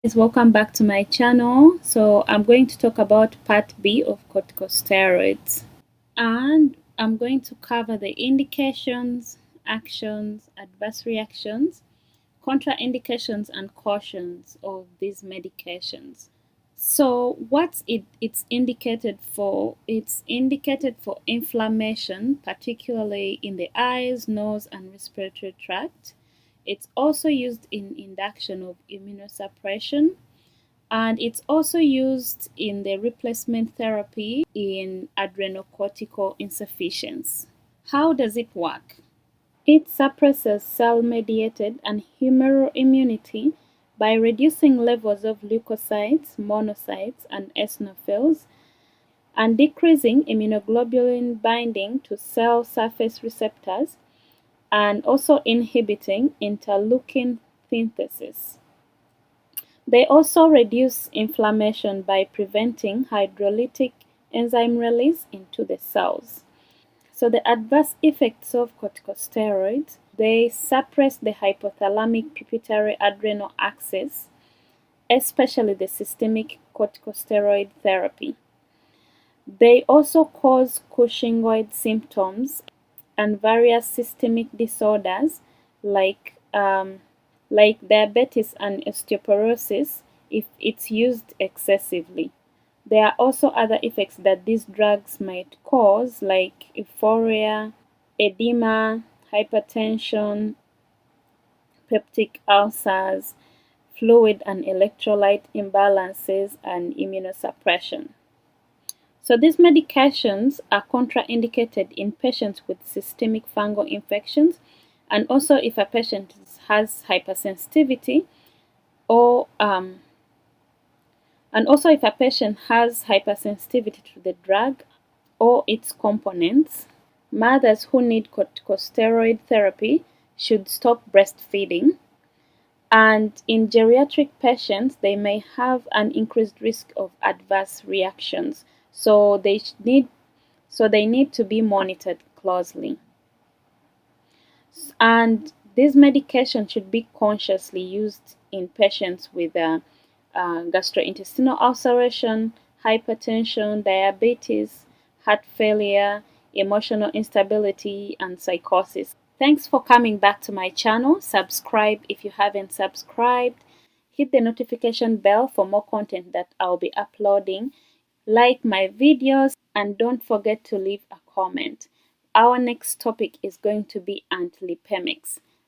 Welcome back to my channel. So I'm going to talk about part B of corticosteroids, and I'm going to cover the indications, actions, adverse reactions, contraindications, and cautions of these medications. So it's indicated for? It's indicated for inflammation, particularly in the eyes, nose, and respiratory tract. It's also used in induction of immunosuppression, and it's also used in the replacement therapy in adrenocortical insufficiency. How does it work? It suppresses cell-mediated and humoral immunity by reducing levels of leukocytes, monocytes, and eosinophils, and decreasing immunoglobulin binding to cell surface receptors, and also inhibiting interleukin synthesis. They also reduce inflammation by preventing hydrolytic enzyme release into the cells. So the adverse effects of corticosteroids: they suppress the hypothalamic pituitary adrenal axis, especially the systemic corticosteroid therapy. They also cause Cushingoid symptoms and various systemic disorders like diabetes and osteoporosis if it's used excessively. There are also other effects that these drugs might cause, like euphoria, edema, hypertension, peptic ulcers, fluid and electrolyte imbalances, and immunosuppression. So these medications are contraindicated in patients with systemic fungal infections, and also if a patient has hypersensitivity or and also if a patient has hypersensitivity to the drug or its components. Mothers who need corticosteroid therapy should stop breastfeeding, and in geriatric patients they may have an increased risk of adverse reactions, so they need to be monitored closely. And this medication should be consciously used in patients with gastrointestinal ulceration, hypertension, diabetes, heart failure, emotional instability, and psychosis. Thanks for coming back to my channel. Subscribe if you haven't subscribed. Hit the notification bell for more content that I'll be uploading. Like my videos and don't forget to leave a comment. Our next topic is going to be antilipemics.